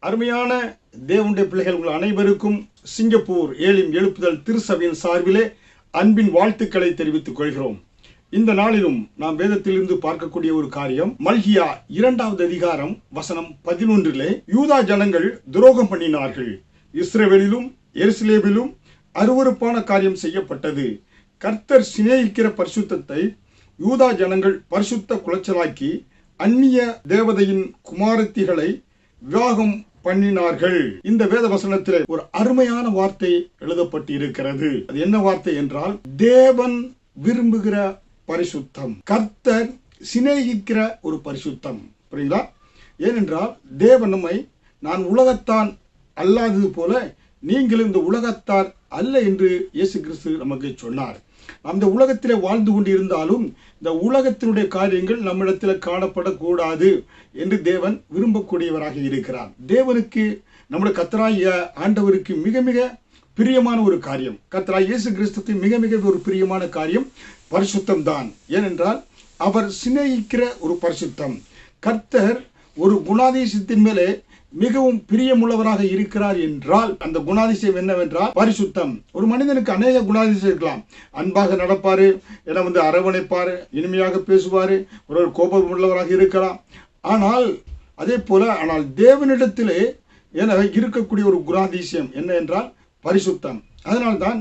அருமையான தேவனுடைய பிள்ளைகள் உங்கள் அனைவருக்கும் சிங்கப்பூர் ஏலிம் எழுப்புதல் திருசபையின் சார்பிலே அன்பின் வாழ்த்துக்களை தெரிவித்துக் கொள்கிறோம். இந்த நாளிலும் நாம் வேதத்திலிருந்து பார்க்கக்கூடிய ஒரு காரியம், மல்கியா 2வது அதிகாரம் வசனம் 11 யூதா ஜனங்கள் துரோகம் பண்ணினார்கள், இஸ்ரவேலிலும் எருசலேமிலும் அருவருப்பான காரியம் செய்யப்பட்டது. கர்த்தர் சிநேகிக்கிற பரிசுத்தத்தை யூதா ஜனங்கள் பரிசுத்த குலைச்சலாக்கி அந்நிய தேவதையின் குமாரத்திகளை விவாகம் பண்ணினார்கள். இந்த வேத வசனத்திலே ஒரு அருமையான வார்த்தை எழுதப்பட்டு இருக்கிறது. அது என்ன வார்த்தை என்றால், தேவன் விரும்புகிற பரிசுத்தம், கர்த்தர் சிநேகிக்கிற ஒரு பரிசுத்தம். புரியுங்களா? ஏனென்றால் தேவன் நம்மை, நான் உலகத்தான் அல்லாதது போல நீங்களும் இந்த உலகத்தார் அல்ல என்று இயேசு கிறிஸ்து நமக்கு சொன்னார். அந்த உலகத்திலே வாழ்ந்து கொண்டிருந்தாலும் இந்த உலகத்தினுடைய காரியங்கள் நம்மிடத்தில் காணப்படக்கூடாது என்று தேவன் விரும்பக்கூடியவராக இருக்கிறார். தேவனுக்கு, நம்முடைய கர்த்தராகிய ஆண்டவருக்கு மிக மிக பிரியமான ஒரு காரியம், கர்த்தராகிய இயேசு கிறிஸ்துவுக்கு மிக மிக ஒரு பிரியமான காரியம் பரிசுத்தம் தான். ஏனென்றால் அவர் சிநேகிக்கிற ஒரு பரிசுத்தம். கர்த்தர் ஒரு குணாதிசயத்தின் மேலே மிகவும் பிரியமுள்ளவராக இருக்கிறார் என்றால் அந்த குணாதிசயம் என்னவென்றால் பரிசுத்தம். ஒரு மனிதனுக்கு அநேக குணாதிசயம் இருக்கலாம். அன்பாக நடப்பாரு, அரவணைப்பாரு, இனிமையாக பேசுவாரு, ஒரு கோபம் உள்ளவராக இருக்கலாம். ஆனால் அதே போல தேவனிடத்திலே இருக்கக்கூடிய ஒரு குணாதிசயம் என்ன என்றால் பரிசுத்தம். அதனால்தான்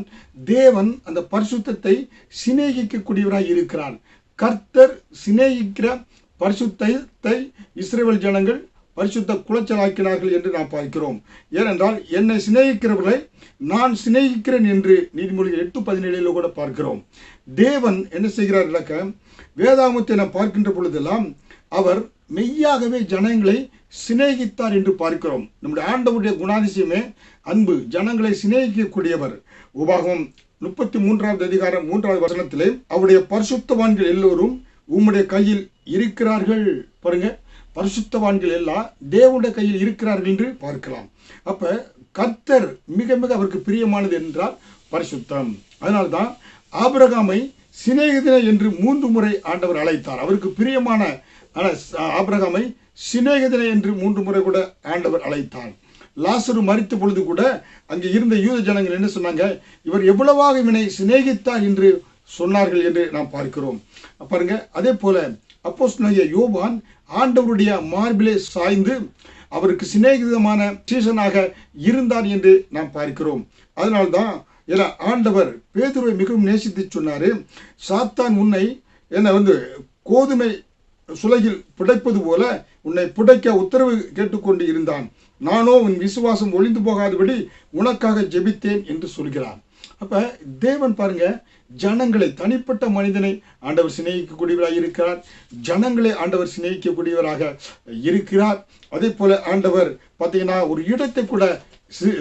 தேவன் அந்த பரிசுத்தத்தை சிநேகிக்கக்கூடியவராக இருக்கிறார். கர்த்தர் சிநேகிக்கிற பரிசுத்தத்தை இஸ்ரவேல் ஜனங்கள் பரிசுத்த குலைச்சலாக்கினார்கள் என்று நாம் பார்க்கிறோம். ஏனென்றால் என்னை சிநேகிக்கிறவர்களை நான் சிநேகிக்கிறேன் என்று நீதிமொழிகள் 8:17 கூட பார்க்கிறோம். தேவன் என்ன செய்கிறார் இலக்க, வேதாகமத்தை நாம் பார்க்கின்ற பொழுதெல்லாம் அவர் மெய்யாகவே ஜனங்களை சிநேகித்தார் என்று பார்க்கிறோம். நம்முடைய ஆண்டவருடைய குணாதிசயமே அன்பு, ஜனங்களை சிநேகிக்கக்கூடியவர். உபாகமம் 33வது அதிகாரம் 3வது வசனத்திலே அவருடைய பரிசுத்தவான்கள் எல்லோரும் உம்முடைய கையில் இருக்கிறார்கள். பாருங்க, பரிசுத்தவான்கள் எல்லாம் தேவனுடைய கையில் இருக்கிறார்கள் என்று பார்க்கலாம். அப்ப கர்த்தர் மிக மிக அவருக்கு பிரியமானது என்றால் பரிசுத்தம். அதனால்தான் ஆபிரகாமை சிநேகிதனை என்று 3 முறை ஆண்டவர் அழைத்தார். அவருக்கு பிரியமான ஆபிரகாமை சிநேகிதனை என்று 3 முறை கூட ஆண்டவர் அழைத்தார். லாசரு மரித்த பொழுது கூட அங்கே இருந்த யூத ஜனங்கள் என்ன சொன்னாங்க, இவர் எவ்வளவாக இவனை சிநேகித்தார் என்று சொன்னார்கள் என்று நாம் பார்க்கிறோம். பாருங்க, அதே போல அப்போஸ்தலனாகிய யோவான் ஆண்டவருடைய மார்பிலே சாய்ந்து அவருக்கு சிநேகிதமான சீசனாக இருந்தார் என்று நாம் பார்க்கிறோம். அதனால்தான் ஆண்டவர் பேதுருவை மிகவும் நேசித்து சொன்னாரு, சாத்தான் உன்னை கோதுமை சுளையில் புடைப்பது போல உன்னை புடைக்க உத்தரவு கேட்டுக்கொண்டு இருந்தான், நானோ உன் விசுவாசம் ஒளிந்து போகாதபடி உனக்காக ஜெபித்தேன் என்று சொல்கிறார். அப்ப தேவன் பாருங்க, ஜனங்களை, தனிப்பட்ட மனிதனை ஆண்டவர் சிநேகிக்கக்கூடியவராக இருக்கிறார். ஜனங்களை ஆண்டவர் சிநேகிக்கக்கூடியவராக இருக்கிறார். அதே போல ஆண்டவர் பார்த்தீங்கன்னா ஒரு இடத்தை கூட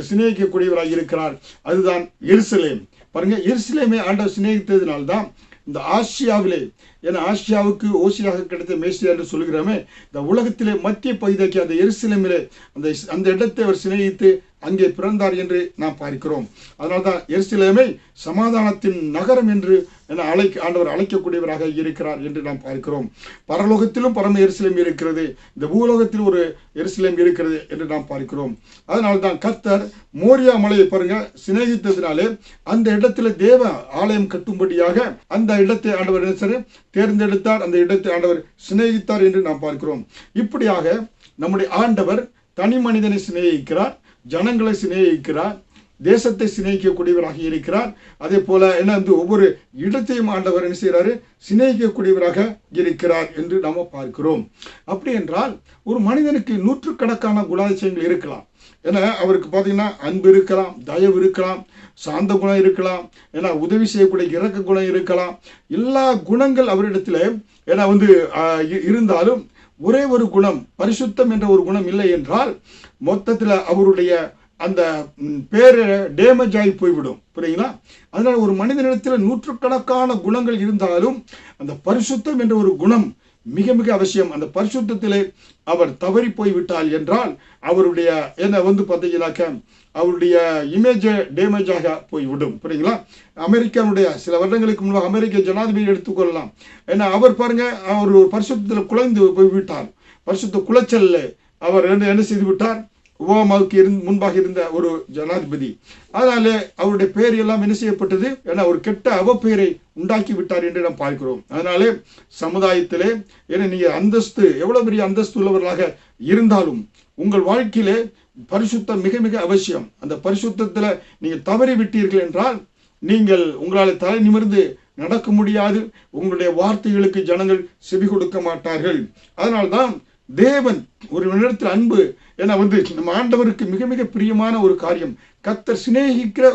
சிநேகிக்கக்கூடியவராக இருக்கிறார். அதுதான் எருசலேம். பாருங்க, எருசலேமை ஆண்டவர் சிநேகித்ததினால்தான் இந்த ஆசியாவிலே, ஏன்னா ஆசியாவுக்கு ஓசியாக கிடைத்த மேசியா என்று சொல்கிறோமே, இந்த உலகத்திலே மத்திய பகுதிக்கு அந்த எருசலேமிலே அந்த இடத்தை அவர் சிநேகித்து அங்கே பிறந்தார் என்று நாம் பார்க்கிறோம். அதனால்தான் எருசலேமை சமாதானத்தின் நகரம் என்று ஆண்டவர் அழைக்கக்கூடியவராக இருக்கிறார் என்று நாம் பார்க்கிறோம். பரலோகத்திலும் பரம எருசலேம் இருக்கிறது, இந்த பூலோகத்தில் ஒரு எருசலேம் இருக்கிறது என்று நாம் பார்க்கிறோம். அதனால்தான் கர்த்தர் மோரியா மலையை பாருங்க சிநேகித்ததினாலே அந்த இடத்துல தேவ ஆலயம் கட்டும்படியாக அந்த இடத்தை ஆண்டவர் தேர்ந்தெடுத்தார், அந்த இடத்தை ஆண்டவர் சிநேகித்தார் என்று நாம் பார்க்கிறோம். இப்படியாக நம்முடைய ஆண்டவர் தனி மனிதனை சிநேகிக்கிறார், ஜனங்களை சிநேகிக்கிறார், தேசத்தை சிநேகிக்கக்கூடியவராக இருக்கிறார். அதே போல ஒவ்வொரு இடத்தையும் ஆண்டவர் என்ன செய்கிறாரு, சிநேகிக்கக்கூடியவராக இருக்கிறார் என்று நாம பார்க்கிறோம். அப்படி என்றால் ஒரு மனிதனுக்கு நூற்றுக்கணக்கான குணாதிசயங்கள் இருக்கலாம். ஏன்னா அவருக்கு பார்த்தீங்கன்னா அன்பு இருக்கலாம், தயவு இருக்கலாம், சாந்த குணம் இருக்கலாம், உதவி செய்யக்கூடிய இரக்க குணம் இருக்கலாம். எல்லா குணங்கள் அவரிடத்துல இருந்தாலும் ஒரே ஒரு குணம், பரிசுத்தம் என்ற ஒரு குணம் இல்லை என்றால் மொத்தத்தில் அவருடைய அந்த பேரை டேமேஜ் ஆகி போய்விடும். புரியுங்களா? அதனால ஒரு மனிதனிடத்தில் நூற்றுக்கணக்கான குணங்கள் இருந்தாலும் அந்த பரிசுத்தம் என்ற ஒரு குணம் மிக மிக அவசியம். அந்த பரிசுத்தத்திலே அவர் தவறி போய்விட்டால் என்றால் அவருடைய பார்த்தீங்கன்னாக்க அவருடைய இமேஜ் டேமேஜாக போய்விடும். புரியுங்களா? அமெரிக்காவுடைய சில வருடங்களுக்கு முன்பாக அமெரிக்க ஜனாதிபதி எடுத்துக்கொள்ளலாம். ஏன்னா அவர் பாருங்க, அவர் ஒரு பரிசுத்தத்தில் குலைந்து போய்விட்டார். பரிசுத்த குலைச்சல்ல அவர் என்ன செய்து விட்டார், ஒபாமாவுக்கு முன்பாக இருந்த ஒரு ஜனாதிபதி. அதனாலே அவருடைய பெயர் எல்லாம் என்ன செய்யப்பட்டது? ஏன்னா ஒரு கெட்ட அவப்பெயரை உண்டாக்கி விட்டார் என்று நாம் பார்க்கிறோம். அதனாலே சமுதாயத்திலே ஏன்னா நீங்க அந்தஸ்து எவ்வளவு பெரிய அந்தஸ்து உள்ளவர்களாக இருந்தாலும் உங்கள் வாழ்க்கையிலே பரிசுத்தம் மிக மிக அவசியம். அந்த பரிசுத்தத்துல நீங்கள் தவறி விட்டீர்கள் என்றால் நீங்கள் உங்களால் தலை நிமிர்ந்து நடக்க முடியாது. உங்களுடைய வார்த்தைகளுக்கு ஜனங்கள் செவி கொடுக்க மாட்டார்கள். அதனால்தான் தேவன் ஒரு இடத்தில் அன்பு என நம்ம ஆண்டவருக்கு மிக மிக பிரியமான ஒரு காரியம், கர்த்தர் சிநேகிக்கிற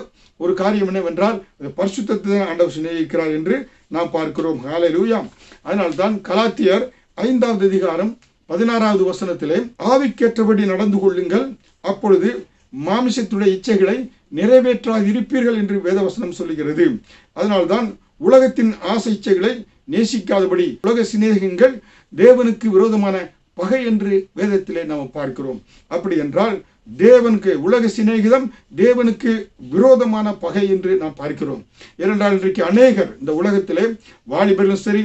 ஒரு காரியம் என்னவென்றால் பரிசுத்தத்தை தான் ஆண்டவர் சிநேகிக்கிறார் என்று நாம் பார்க்கிறோம். ஹல்லேலூயா. அதனால்தான் கலாத்தியர் 5வது அதிகாரம் 16வது வசனத்திலே ஆவிக்கேற்றபடி நடந்து கொள்ளுங்கள், அப்பொழுது மாமிசத்துடைய இச்சைகளை நிறைவேற்றாது இருப்பீர்கள் என்று வேதவசனம் சொல்லுகிறது. அதனால்தான் உலகத்தின் ஆசை இச்சைகளை நேசிக்காதபடி உலக சிநேகங்கள் தேவனுக்கு விரோதமான பகை என்று வேதத்திலே நாம் பார்க்கிறோம். அப்படி என்றால் தேவனுக்கு உலக சிநேகிதம் தேவனுக்கு விரோதமான பகை என்று நாம் பார்க்கிறோம். ஏனென்றால் இன்றைக்கு அநேகர் இந்த உலகத்திலே வாலிபர்களும் சரி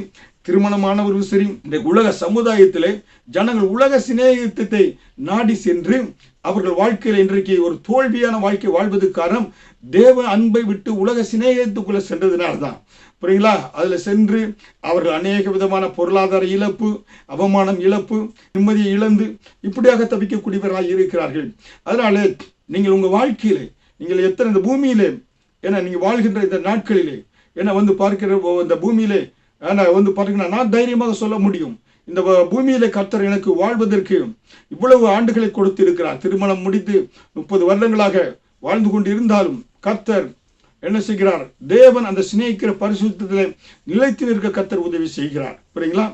திருமணமானவர்களும் சரி இந்த உலக சமுதாயத்திலே ஜனங்கள் உலக சிநேகிதத்தை நாடி சென்று அவர்கள் வாழ்க்கையில் இன்றைக்கு ஒரு தோல்வியான வாழ்க்கை வாழ்வதற்கு காரணம் தேவ அன்பை விட்டு உலக சிநேகத்துக்குள்ள சென்றதுனால்தான். புரியுங்களா? அதுல சென்று அவர்கள் அநேக விதமான பொருளாதார இழப்பு, அவமானம் இழப்பு, நிம்மதியை இழந்து இப்படியாக தவிக்கக்கூடியவர்களாக இருக்கிறார்கள். அதனால நீங்கள் உங்க வாழ்க்கையிலே நீங்கள் எத்தனை இந்த பூமியிலே ஏன்னா நீங்க வாழ்கின்ற இந்த நாட்களிலே ஏன்னா பார்க்கிற இந்த பூமியிலே பார்த்தீங்கன்னா நான் தைரியமாக சொல்ல முடியும், இந்த பூமியிலே கர்த்தர் எனக்கு வாழ்வதற்கு இவ்வளவு ஆண்டுகளை கொடுத்து இருக்கிறார். திருமணம் முடித்து 30 வருடங்களாக வாழ்ந்து கொண்டு இருந்தாலும் கர்த்தர் என்ன செய்கிறார்? தேவன் அந்த சிநேகிக்கிற பரிசுத்தத்திலே நிலைத்து நிற்க கர்த்தர் உதவி செய்கிறார். புரியுங்களா?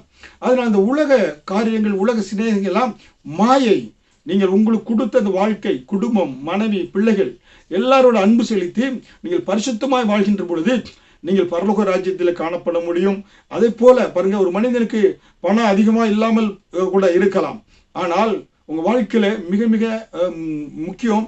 அதனால் அந்த உலக காரியங்கள் உலக சிநேகங்கள் எல்லாம் மாயை. நீங்கள் உங்களுக்கு கொடுத்த அந்த வாழ்க்கை, குடும்பம், மனைவி, பிள்ளைகள் எல்லாரோட அன்பு செலுத்தி நீங்கள் பரிசுத்தமாய் வாழ்கின்ற பொழுது நீங்கள் பரலோக ராஜ்யத்தில் காணப்பட முடியும். அதே போல பாருங்க, ஒரு மனிதனுக்கு பணம் அதிகமா இல்லாமல் கூட இருக்கலாம், ஆனால் உங்க வாழ்க்கையில மிக மிக முக்கியம்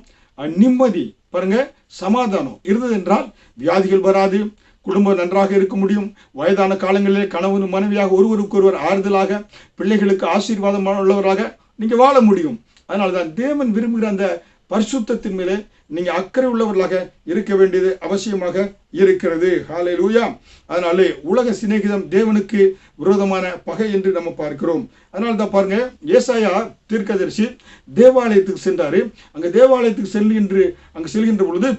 நிம்மதி. பாருங்க, சமாதானம் இருந்தது என்றால் வியாதிகள் வராது, குடும்பம் நன்றாக இருக்க முடியும். வயதான காலங்களிலே கணவன் மனைவியாக ஒருவருக்கு ஒருவர் ஆறுதலாக, பிள்ளைகளுக்கு ஆசீர்வாதம் உள்ளவராக நீங்க வாழ முடியும். அதனால்தான் தேவன் விரும்புகிற அந்த பரிசுத்தத்தின் மேலே நீங்க அக்கறை உள்ளவர்களாக இருக்க வேண்டியது அவசியமாக இருக்கிறது. ஹல்லேலூயா. அதனாலே உலக சிநேகிதம் தேவனுக்கு விரோதமான பகை என்று நம்ம பார்க்கிறோம். அதனால தான் பாருங்க, ஏசாயா தீர்க்கதரிசி தேவாலயத்துக்கு சென்றாரு. அங்க தேவாலயத்துக்கு செல்கின்ற பொழுது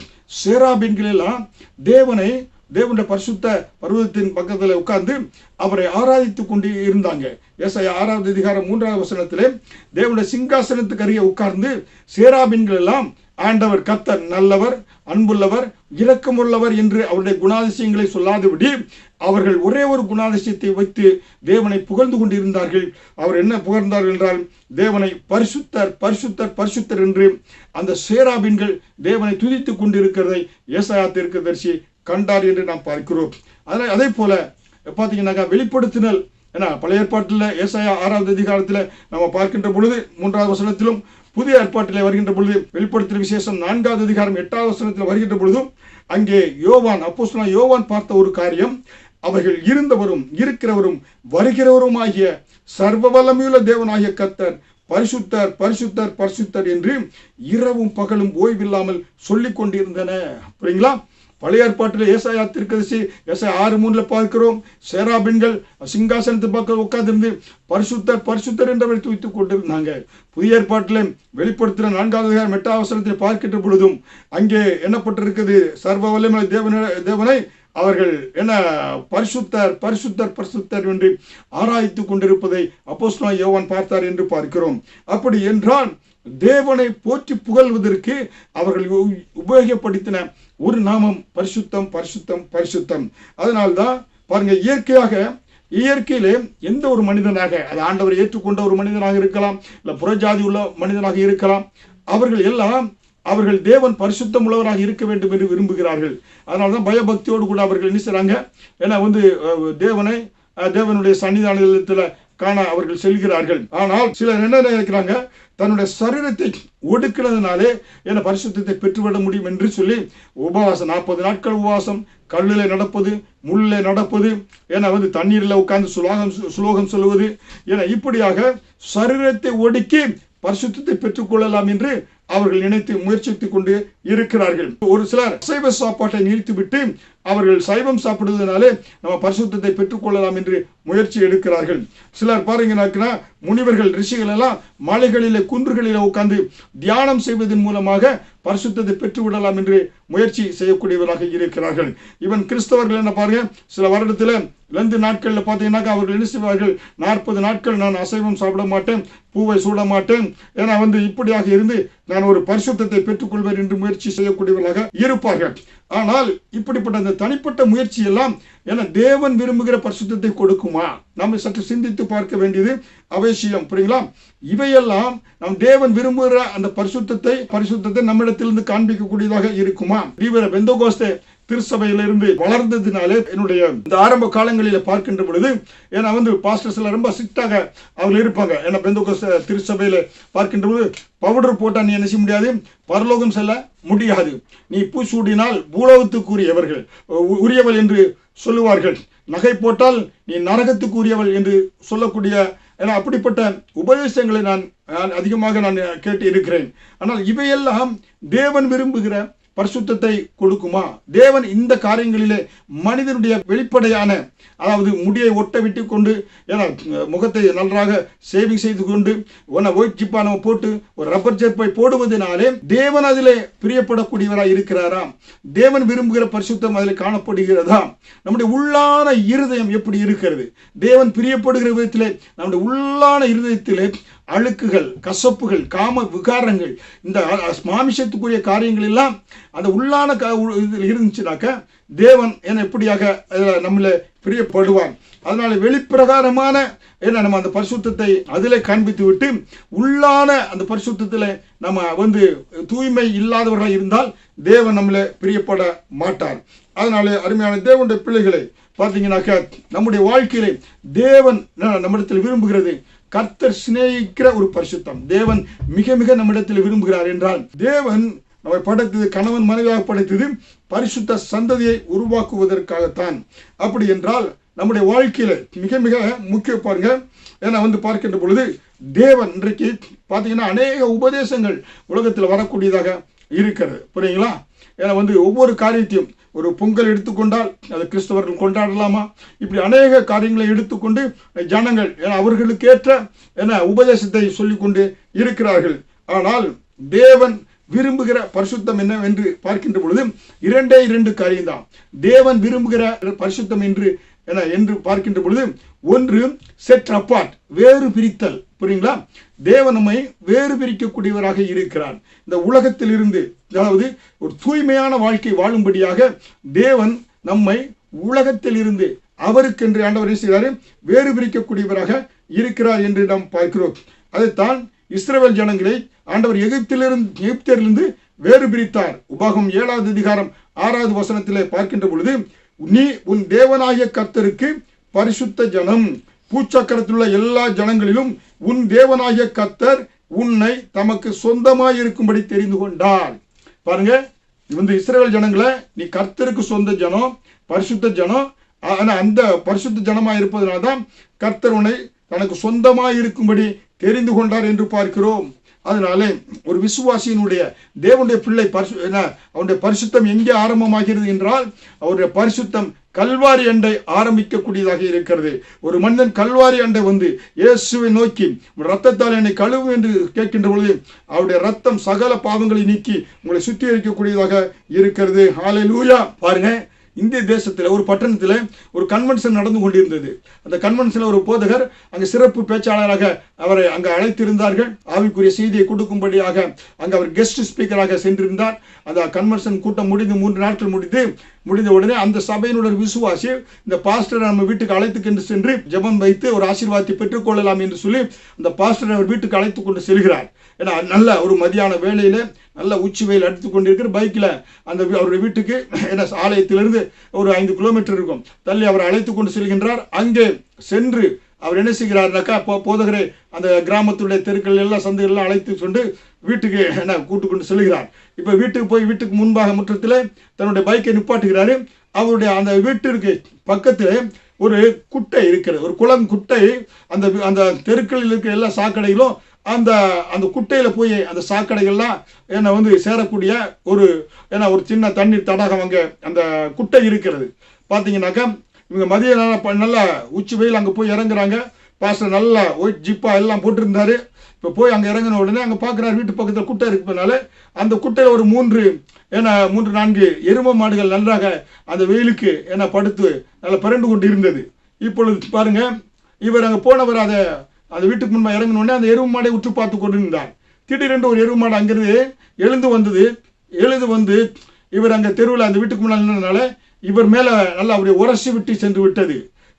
சேராபீன்கள் எல்லாம் தேவனுடைய பரிசுத்த பர்வதத்தின் பக்கத்தில் உட்கார்ந்து அவரை ஆராதித்துக் கொண்டு இருந்தாங்க. ஏசாயா 6வது அதிகாரம் 3வது வசனத்திலே தேவனுடைய சிங்காசனத்துக்கு அருகே உட்கார்ந்து சேராபீன்கள் எல்லாம் ஆண்டவர் கர்த்தர் நல்லவர், அன்புள்ளவர், இரக்கமுள்ளவர் என்று அவருடைய குணாதிசயங்களை சொல்லாதபடி அவர்கள் ஒரே ஒரு குணாதிசயத்தை வைத்து தேவனை புகழ்ந்து கொண்டிருந்தார்கள். அவர் என்ன புகழ்ந்தார்கள் என்றால் தேவனை பரிசுத்தர் பரிசுத்தர் பரிசுத்தர் என்று அந்த சேராபீன்கள் தேவனை துதித்துக் கொண்டிருக்கிறதை ஏசாயா தீர்க்கதரிசி கண்டார் என்று நாம் பார்க்கிறோம். அதே போல பார்த்தீங்கன்னாக்கா வெளிப்படுத்தினல் ஏன்னா பழைய ஏற்பாட்டில் ஏசாயா 6வது அதிகாரத்தில் நம்ம பார்க்கின்ற பொழுது 3வது வசனத்திலும், புதிய ஏற்பாட்டிலே வருகின்ற பொழுது வெளிப்படுத்தின விசேஷம் 4வது அதிகாரம் 8வது வசனத்தில் வருகின்ற பொழுதும் அங்கே அப்போஸ்தலனாகிய யோவான் பார்த்த ஒரு காரியம், அவர்கள் இருந்தவரும் இருக்கிறவரும் வருகிறவரும் ஆகிய சர்வ வல்லமையுள்ள தேவனாகிய கர்த்தர் பரிசுத்தர் பரிசுத்தர் பரிசுத்தர் என்று இரவும் பகலும் ஓய்வில்லாமல் சொல்லிக் கொண்டிருந்தன. புரியுங்களா? பழைய ஏற்பாட்டில் ஏசாயா தீர்க்கதரிசி ஏசாயா 6:3 பார்க்கிறோம், சேராபீன்கள் சிங்காசனத்து பக்கம் உட்கார்ந்திருந்து பரிசுத்தர் பரிசுத்தர் என்றவரை துதித்துக் கொண்டிருந்தாங்க. புதிய ஏற்பாட்டில் வெளிப்படுத்தின 4வது அதிகாரம் 8வது வசனத்தை பார்க்கின்ற பொழுதும் அங்கே என்னப்பட்டிருக்கிறது, சர்வ வல்லமை தேவனை அவர்கள் என்ன பரிசுத்தர் பரிசுத்தர் பரிசுத்தர் என்று ஆராய்த்து கொண்டிருப்பதை அப்போஸ்தலனாகிய யோவான் பார்த்தார் என்று பார்க்கிறோம். அப்படி என்றால் தேவனை போற்றி புகழ்வதற்கு அவர்கள் உபயோகப்படுத்தின ஒரு நாமம் பரிசுத்தம் பரிசுத்தம் பரிசுத்தம். அதனால்தான் பாருங்க, இயற்கையிலே எந்த ஒரு மனிதனாக, அது ஆண்டவரை ஏற்றுக்கொண்ட ஒரு மனிதனாக இருக்கலாம், இல்ல புறஜாதி உள்ள மனிதனாக இருக்கலாம், அவர்கள் தேவன் பரிசுத்தம் உள்ளவராக இருக்க வேண்டும் என்று விரும்புகிறார்கள். அதனால்தான் பயபக்தியோடு கூட அவர்கள் என்ன செய்றாங்க, ஏன்னா தேவனுடைய சன்னிதானத்தில் காண அவர்கள் செல்கிறார்கள். ஆனால் சிலர் என்ன நினைக்கிறாங்க, தன்னுடைய சரீரத்தை ஒடுக்கினதுனாலே என்ன பரிசுத்தத்தை பெற்றுவிட முடியும் என்று சொல்லி உபவாசம் 40 நாட்கள் உபவாசம், கல்லிலே நடப்பது, முள்ளிலே நடப்பது, ஏன்னா தண்ணீரில் உட்கார்ந்து சுலோகம் சொல்லுவது, ஏன்னா இப்படியாக சரீரத்தை ஒடுக்கி பரிசுத்தத்தை பெற்றுக்கொள்ளலாம் என்று அவர்கள் நினைத்து முயற்சித்துக் கொண்டு இருக்கிறார்கள். ஒரு சிலர் அசைவ சாப்பாட்டை நிறுத்திவிட்டு அவர்கள் சைவம் சாப்பிடுவதனாலே நம்ம பரிசுத்தத்தை பெற்றுக்கொள்ளலாம் என்று முயற்சி எடுக்கிறார்கள். சிலர் பாருங்கன்னா முனிவர்கள் ரிஷிகள் எல்லாம் மலைகளிலே குன்றுகளிலே உட்கார்ந்து தியானம் செய்வதன் மூலமாக பரிசுத்தத்தை பெற்றுவிடலாம் என்று முயற்சி செய்யக்கூடியவராக இருக்கிறார்கள். இவன் கிறிஸ்தவர்கள் என்ன பாருங்க, சில வருடத்தில் 2 நாட்களில் பார்த்தீங்கன்னாக்கா அவர்கள் என்ன செய்வார்கள், 40 நாட்கள் நான் அசைவம் சாப்பிட மாட்டேன், பூவை சூட மாட்டேன், ஏன்னா இப்படியாக இருந்து நான் ஒரு பரிசுத்தத்தை பெற்றுக்கொள்வேன் என்று முயற்சி செய்யக்கூடியவர்களாக இருப்பார்கள். ஆனால் இப்படிப்பட்ட அந்த தனிப்பட்ட முயற்சி எல்லாம் ஏன்னா தேவன் விரும்புகிற பரிசுத்தத்தை கொடுக்குமா? நாம் சற்று சிந்தித்து பார்க்க வேண்டியது அவசியம். புரியுங்களா? இவையெல்லாம் நாம் தேவன் விரும்புகிற அந்த பரிசுத்தத்தை நம்மிடத்திலிருந்து காண்பிக்கக்கூடியதாக இருக்குமா? தீவிர பெந்தகோஸ்தே திருச்சபையிலிருந்து வளர்ந்ததுனாலே என்னுடைய இந்த ஆரம்ப காலங்களில் பார்க்கின்ற பொழுது ஏன்னா பாஸ்டர்ஸ் எல்லாம் ரொம்ப ஸ்ட்ரிக்டாக அவர்கள் இருப்பாங்க. ஏன்னா பெந்தகோஸ்தே திருச்சபையில பார்க்கின்ற பொழுது பவுடர் போட்டா நீ என்ன செய்ய முடியாது, பரலோகம் செல்ல முடியாது, நீ பூசூடினால் பூலோகத்துக்குரியவர்கள் உரியவள் என்று சொல்லுவார்கள், நகை போட்டால் நீ நரகத்துக்கு உரியவள் என்று சொல்லக்கூடிய ஏன்னா அப்படிப்பட்ட உபதேசங்களை நான் அதிகமாக கேட்டு இருக்கிறேன். ஆனால் இவையெல்லாம் தேவன் விரும்புகிற பரிசுத்தத்தை கொடுக்குமா? தேவன் இந்த காரியங்களிலே மனிதனுடைய வெளிப்படையான அதாவது முடியை ஒட்ட விட்டு கொண்டு ஏன்னா முகத்தை நன்றாக சேவிங் செய்து கொண்டு ஒயிட் போட்டு ஒரு ரப்பர் செருப்பை போடுவதனாலே தேவன் அதிலே பிரியப்படக்கூடியவராய் இருக்கிறாரா? தேவன் விரும்புகிற பரிசுத்தம் அதில் காணப்படுகிறதா? நம்முடைய உள்ளான இருதயம் எப்படி இருக்கிறது? தேவன் பிரியப்படுகிற விதத்திலே நம்முடைய உள்ளான இருதயத்திலே அழுக்குகள், கசப்புகள், காம விகாரங்கள், இந்த மாமிசத்துக்குரிய காரியங்கள் எல்லாம் அந்த உள்ளான இருந்துச்சுனாக்க தேவன் என்ன எப்படியாக நம்மள பிரியப்படுவார். அதனால வெளிப்பிரகாரமான என்ன நம்ம அந்த பரிசுத்தத்தை அதிலே காண்பித்து விட்டு உள்ளான அந்த பரிசுத்தத்தில் நம்ம தூய்மை இல்லாதவர்களாக இருந்தால் தேவன் நம்மள பிரியப்பட மாட்டார். அதனால அருமையான தேவனுடைய பிள்ளைகளை பார்த்தீங்கன்னாக்க நம்முடைய வாழ்க்கையிலே தேவன் நம்மிடத்தில் விரும்புகிறது கர்த்தர் சிநேகிக்கிற ஒரு பரிசுத்தம் தேவன் மிக மிக நம்மிடத்தில் விரும்புகிறார் என்றால் தேவன் நம்மை படைத்தது கணவன் மனைவியாக படைத்தது பரிசுத்த சந்ததியை உருவாக்குவதற்காகத்தான். அப்படி என்றால் நம்முடைய வாழ்க்கையில மிக மிக முக்கிய பாருங்க. ஏன்னா பார்க்கின்ற பொழுது தேவன் இன்றைக்கு பார்த்தீங்கன்னா அநேக உபதேசங்கள் உலகத்தில் வரக்கூடியதாக இருக்கிறது. புரியுங்களா? ஏன்னா ஒவ்வொரு காரியத்தையும் ஒரு பொங்கல் எடுத்துக்கொண்டால் அது கிறிஸ்தவர்கள் கொண்டாடலாமா, இப்படி அநேக காரியங்களை எடுத்துக்கொண்டு ஜனங்கள் அவர்களுக்கு ஏற்ற உபதேசத்தை சொல்லிக்கொண்டு இருக்கிறார்கள். ஆனால் தேவன் விரும்புகிற பரிசுத்தம் என்ன என்று பார்க்கின்ற பொழுது 2 காரியம்தான் தேவன் விரும்புகிற பரிசுத்தம் என்று பார்க்கின்ற பொழுது, ஒன்று செட் அப்பார்ட், வேறு பிரித்தல். புரியுங்களா? தேவன் நம்மை வேறு பிரிக்கக்கூடியவராக இருக்கிறார். இந்த உலகத்தில் இருந்து அதாவது ஒரு தூய்மையான வாழ்க்கை வாழும்படியாக தேவன் நம்மை உலகத்தில் இருந்து அவருக்கென்று ஆண்டவர் செய்கிறாரு வேறு பிரிக்கக்கூடியவராக இருக்கிறார் என்று நாம் பார்க்கிறோம். அதைத்தான் இஸ்ரவேல் ஜனங்களை ஆண்டவர் எகிப்திலிருந்து வேறு பிரித்தார். உபாகம் 7வது அதிகாரம் 6வது வசனத்திலே பார்க்கின்ற பொழுது, நீ உன் தேவனாகிய கர்த்தருக்கு பரிசுத்த ஜனம், பூச்சக்கரத்தில் உள்ள எல்லா ஜனங்களிலும் உன் தேவனாகிய கர்த்தர் உன்னை தமக்கு சொந்தமாய் இருக்கும்படி தெரிந்து கொண்டார். பாருங்க, இஸ்ரவேல் ஜனங்களை நீ கர்த்தருக்கு சொந்த ஜனம், பரிசுத்த ஜனம். ஆனா அந்த பரிசுத்த ஜனமா இருப்பதனால்தான் கர்த்தர் உன்னை தனக்கு சொந்தமாய் இருக்கும்படி தெரிந்து கொண்டார் என்று பார்க்கிறோம். அதனாலே ஒரு விசுவாசியினுடைய தேவனுடைய பிள்ளை அவனுடைய பரிசுத்தம் எங்கே ஆரம்பமாகிறது என்றால் அவருடைய பரிசுத்தம் கல்வாரி அண்டை ஆரம்பிக்கக்கூடியதாக இருக்கிறது. ஒரு மனிதன் கல்வாரி அண்டை இயேசுவை நோக்கி ரத்தத்தால் என்னை கழுவு என்று கேட்கின்ற பொழுது அவருடைய ரத்தம் சகல பாவங்களை நீக்கி உங்களை சுத்திகரிக்கக்கூடியதாக இருக்கிறது. ஹல்லேலூயா. பாருங்க, இந்திய தேசத்தில் ஒரு பட்டணத்தில் ஒரு கன்வென்ஷன் நடந்து கொண்டிருந்தது. அந்த கன்வென்ஷனில் ஒரு போதகர் அங்கு சிறப்பு பேச்சாளராக அவரை அங்கு அழைத்திருந்தார்கள். ஆவிக்குரிய செய்தியை கொடுக்கும்படியாக அங்கு அவர் கெஸ்ட் ஸ்பீக்கராக சென்றிருந்தார். அந்த கன்வென்ஷன் கூட்டம் முடிந்து 3 நாட்கள் முடிந்த உடனே அந்த சபையினுடைய விசுவாசி இந்த பாஸ்டர் நம்ம வீட்டுக்கு அழைத்துக்கொண்டு சென்று ஜெபம் வைத்து ஒரு ஆசீர்வாதத்தை பெற்றுக்கொள்ளலாம் என்று சொல்லி அந்த பாஸ்டர் அவர் வீட்டுக்கு அழைத்து கொண்டு செல்கிறார். ஏன்னா நல்ல ஒரு மதியான வேளையில நல்ல உச்சி வெயில் அடித்து கொண்டிருக்கிற பைக்கில் அவருடைய வீட்டுக்கு என்ன ஆலயத்திலிருந்து ஒரு 5 கிலோமீட்டர் இருக்கும் தள்ளி அவர் அழைத்து கொண்டு செல்கின்றார். அங்கே சென்று அவர் என்ன செய்கிறார்னாக்கா, போதகரே அந்த கிராமத்துடைய தெருக்கள் எல்லாம் சந்தைகள் எல்லாம் அழைத்து கொண்டு வீட்டுக்கு என்ன கூட்டு கொண்டு செல்கிறார். இப்போ வீட்டுக்கு முன்பாக முற்றத்தில் தன்னுடைய பைக்கை நிப்பாட்டுகிறாரு. அவருடைய அந்த வீட்டிற்கு பக்கத்தில் ஒரு குட்டை இருக்கிறது, ஒரு குளம் குட்டை. அந்த தெருக்களில் இருக்கிற எல்லா சாக்கடைகளும் அந்த அந்த குட்டையில போய் அந்த சாக்கடைகள்லாம் என்ன வந்து சேரக்கூடிய ஒரு ஒரு சின்ன தண்ணீர் தடாகம் அங்கே அந்த குட்டை இருக்கிறது. பார்த்தீங்கன்னாக்கா இவங்க மதிய நல்லா உச்சி வெயில் அங்கே போய் இறங்குறாங்க. பாஸ்டர் நல்லா ஒயிட் ஜிப்பா எல்லாம் போட்டிருந்தாரு. இப்போ போய் அங்கே இறங்கின உடனே அங்கே பார்க்குறாரு, வீட்டு பக்கத்தில் குட்டை இருப்பதுனால அந்த குட்டையில் ஒரு 3-4 எரும மாடுகள் நன்றாக அந்த வெயிலுக்கு படுத்து நல்லா பிறண்டு கொண்டு இருந்தது. இப்பொழுது பாருங்க, இவர் அங்கே போனவர் அந்த வீட்டுக்கு முன்பாக இறங்கினோடனே அந்த எரும மாடை உற்று பார்த்து கொண்டு இருந்தார். திடீரென்று ஒரு எரும மாடு அங்கிருந்து எழுந்து வந்து இவர் அங்கே தெருவில் அந்த வீட்டுக்கு முன்னால் நின்றதுனால இவர் மேலே நல்லா அப்படியே உரசி விட்டு சென்று விட்டது.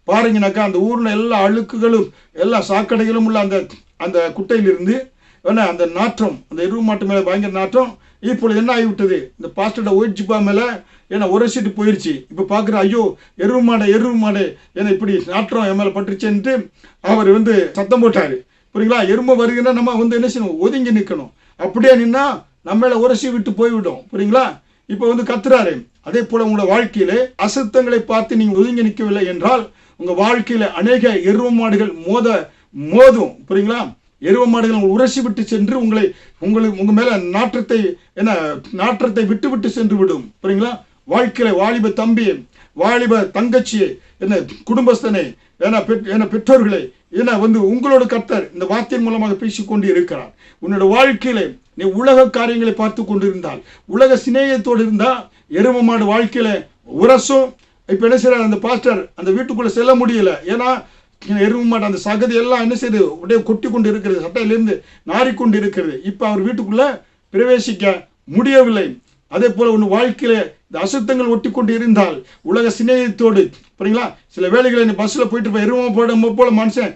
பாருங்கனாக்கா அந்த ஊரில் எல்லா அழுக்குகளும் எல்லா சாக்கடைகளும் உள்ள அந்த அந்த குட்டையிலிருந்து அந்த நாற்றம், அந்த எருவு மாட்டு மேலே பயங்கர நாற்றம். இப்பொழுது என்ன ஆகிவிட்டது, இந்த பாஸ்டரோட ஒயிட் ஜிப்பா மேலே உரசிட்டு போயிடுச்சு. இப்போ பார்க்குற, ஐயோ எருவு மாடு இப்படி நாற்றம் என் மேலே பட்டுருச்சுன்ட்டு அவர் சத்தம் போட்டார். புரியுங்களா? எருமை வருகின்ற நம்ம என்ன செய்யணும், ஒதுங்கி நிற்கணும். அப்படியே நின்னா நம்ம மேலே உரசி விட்டு போய்விடும். புரியுங்களா? இப்போ கத்துறாரு. அதே போல உங்களோட வாழ்க்கையில அசுத்தங்களை பார்த்து நீங்க ஒதுங்கி நிற்கவில்லை என்றால் உங்க வாழ்க்கையில அநேக எருவ மாடுகள் மோதும். புரியுங்களா? எருவ மாடுகள் உரசி விட்டு சென்று உங்க மேல நாற்றத்தை விட்டு சென்று விடும். புரியுங்களா? வாழ்க்கையில வாலிப தம்பி, வாலிப தங்கச்சியை, குடும்பஸ்தனை, பெற்றோர்களை உங்களோட கர்த்தர் இந்த வார்த்தையின் மூலமாக பேசிக்கொண்டு இருக்கிறார். உன்னோட வாழ்க்கையில நீ உலக காரியங்களை பார்த்து கொண்டிருந்தால், உலக சிநேகத்தோடு இருந்தா எரும மாடு வாழ்க்கையில உரசும். இப்ப என்ன செய்யறாரு அந்த பாஸ்டர், அந்த வீட்டுக்குள்ள செல்ல முடியல. ஏன்னா எரும மாடு அந்த சகதி எல்லாம் என்ன செய்யுது, உடைய கொட்டி கொண்டு இருக்கிறது, சட்டையிலிருந்து நாறிக்கொண்டு இருக்கிறது. இப்ப அவர் வீட்டுக்குள்ள பிரவேசிக்க முடியவில்லை. அதே போல உன் வாழ்க்கையில இந்த அசுத்தங்கள் ஒட்டி கொண்டு இருந்தால், உலக சிநேகத்தோடு, புரியுங்களா? சில வேலைகளை பஸ்ல போயிட்டு எரும போல மனுஷன்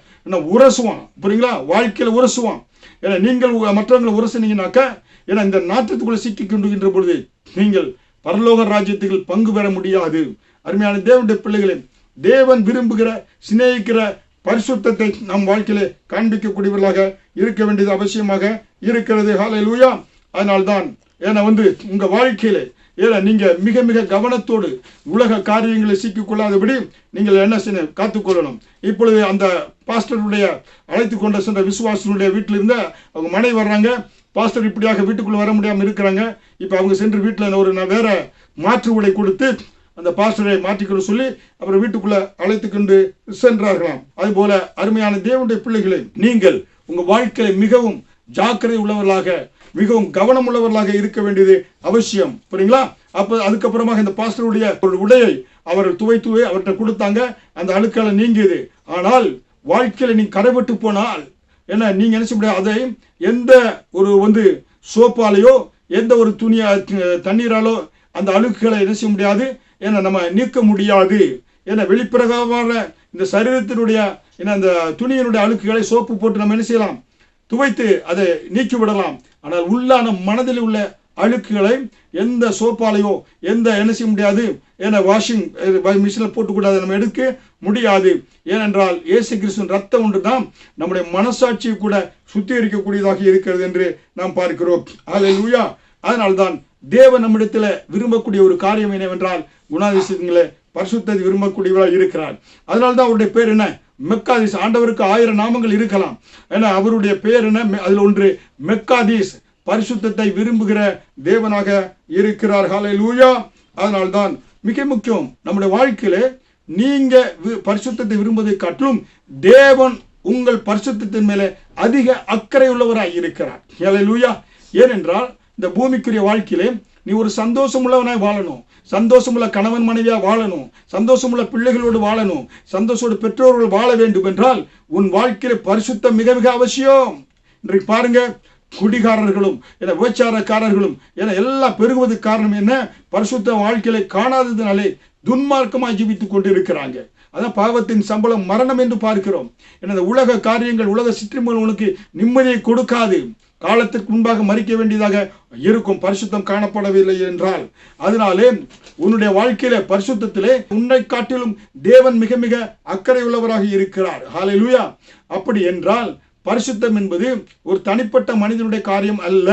உரசுவான். புரியுங்களா? வாழ்க்கையில உரசுவான். ஏன்னா நீங்கள் மற்றவங்களை உரசினீங்கன்னாக்கா இந்த நாற்றத்துக்குள்ள சிக்கி கொண்டுகின்ற பொழுது நீங்கள் பரலோக ராஜ்யத்துக்கு பங்கு பெற முடியாது. அருமையான தேவனுடைய பிள்ளைகளே, தேவன் விரும்புகிற சிநேகிக்கிற பரிசுத்தத்தை நம் வாழ்க்கையில காண்பிக்கக்கூடியவர்களாக இருக்க வேண்டியது அவசியமாக இருக்கிறது. ஹல்லேலூயா. அதனால்தான் உங்க வாழ்க்கையில நீங்க மிக மிக கவனத்தோடு உலக காரியங்களை சிக்கிக்கொள்ளாதபடி நீங்கள் என்ன செய்ய காத்துக்கொள்ளணும். இப்பொழுது அந்த பாஸ்டருடைய அழைத்து கொண்ட சென்ற விசுவாசனுடைய வீட்டில் இருந்த அவங்க மனைவி வர்றாங்க. பாஸ்டர் இப்படியாக வீட்டுக்குள்ள வர முடியாமல் இருக்கிறாங்க. இப்ப அவங்க சென்று வீட்டில் ஒரு வேற மாற்று உடை கொடுத்து அந்த பாஸ்டரை மாற்றிக்கொள்ள சொல்லி அப்புறம் வீட்டுக்குள்ள அழைத்து கொண்டு சென்றார்களாம். அதுபோல அருமையான தேவனுடைய பிள்ளைகளை, நீங்கள் உங்க வாழ்க்கையில மிகவும் ஜாக்கிரதை உள்ளவர்களாக, மிகவும் கவனம் உள்ளவர்களாக இருக்க வேண்டியது அவசியம். புரியுங்களா? அப்ப அதுக்கப்புறமாக இந்த பாஸ்டருடைய ஒரு உடையை அவர்கள் துவைத்து அவர்கிட்ட கொடுத்தாங்க. அந்த அழுக்கால நீங்கியது. ஆனால் வாழ்க்கையில நீங்க கரைபட்டு போனால் நீங்க என்ன செய்ய முடியாது, அதை எந்த ஒரு சோப்பாலேயோ எந்த ஒரு தண்ணீராலோ அந்த அழுக்குகளை என்ன செய்ய முடியாது, நம்ம நீக்க முடியாது. வெளிப்பிரகாரமான இந்த சரீரத்தினுடைய அந்த துணியினுடைய அழுக்குகளை சோப்பு போட்டு நம்ம என்ன செய்யலாம், துவைத்து அதை நீக்கி விடலாம். ஆனால் உள்ளான மனதில் உள்ள அழுக்குகளை எந்த சோப்பாலையோ எந்த என்ன செய்ய முடியாது, வாஷிங் மிஷினில் போட்டுக்கூடாது, நம்ம எடுக்க முடியாது. ஏனென்றால் இயேசு கிறிஸ்துவின் ரத்தம் ஒன்று தான் நம்முடைய மனசாட்சியை கூட சுத்திகரிக்கக்கூடியதாக இருக்கிறது என்று நாம் பார்க்கிறோம். ஹல்லேலூயா. அதனால்தான் தேவன் நம்மிடத்தில் விரும்பக்கூடிய ஒரு காரியம் என்னவென்றால் குணாதிசயங்களை பரிசுத்தத்தை விரும்பக்கூடியவராக இருக்கிறார். அதனால்தான் அவருடைய பேர் என்ன, மெக்காதீஸ். ஆண்டவருக்கு 1000 நாமங்கள் இருக்கலாம். ஏன்னா அவருடைய பேர் என்ன, அதில் ஒன்று மெக்காதீஸ், பரிசுத்தத்தை விரும்புகிற தேவனாக இருக்கிறார். ஹல்லேலூயா. அதனால்தான் மிக முக்கியம், நம்முடைய வாழ்க்கையில நீங்க பரிசுத்தத்தை விரும்புவதை காட்டிலும் தேவன் உங்கள் பரிசுத்தத்தின் மேலே அதிக அக்கறை உள்ளவராக இருக்கிறார். ஹல்லேலூயா. ஏனென்றால் இந்த பூமிக்குரிய வாழ்க்கையிலே நீ ஒரு சந்தோஷம் உள்ளவனாய் வாழணும், சந்தோஷமுள்ள கணவன் மனைவியா வாழணும், சந்தோஷமுள்ள பிள்ளைகளோடு வாழணும், சந்தோஷோடு பெற்றோர்கள் வாழ வேண்டும் என்றால் உன் வாழ்க்கையில பரிசுத்தம் மிக மிக அவசியம். இன்றைக்கு பாருங்க, குடிகாரர்களும் விபச்சாரக்காரர்களும் எல்லாம் பெருகுவதற்கு காரணம் என்ன, பரிசுத்த வாழ்க்கையை காணாததுனாலே துன்மார்க்கமாய் ஜீவித்துக் கொண்டு இருக்கிறாங்க. அதான் பாவத்தின் சம்பளம் மரணம் என்று பார்க்கிறோம். இந்த உலக காரியங்கள், உலக சிற்றின்பங்கள் உனக்கு நிம்மதியை கொடுக்காது. காலத்திற்கு முன்பாக மறிக்க வேண்டியதாக இருக்கும் பரிசுத்தம் காணப்படவில்லை என்றால். அதனாலே உன்னுடைய வாழ்க்கையில பரிசுத்தத்திலே உன்னை காட்டிலும் தேவன் மிக மிக அக்கறை உள்ளவராக இருக்கிறார். ஹல்லேலூயா. அப்படி என்றால் பரிசுத்தம் என்பது ஒரு தனிப்பட்ட மனிதனுடைய காரியம் அல்ல.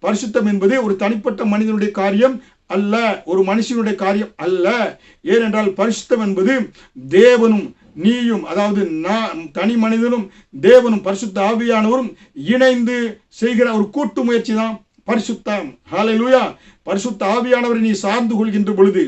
பரிசுத்தம் என்பது ஒரு தனிப்பட்ட மனிதனுடைய காரியம் அல்ல, ஒரு மனுஷனுடைய காரியம் அல்ல. ஏனென்றால் பரிசுத்தம் என்பது தேவனும் நீயும், அதாவது நான் தனி மனிதனும் தேவனும் பரிசுத்த ஆவியானவரும் இணைந்து செய்கிற ஒரு கூட்டு முயற்சி தான் பரிசுத்தம். ஹல்லேலூயா. பரிசுத்த ஆவியானவரை நீ சார்ந்து கொள்கின்ற பொழுது,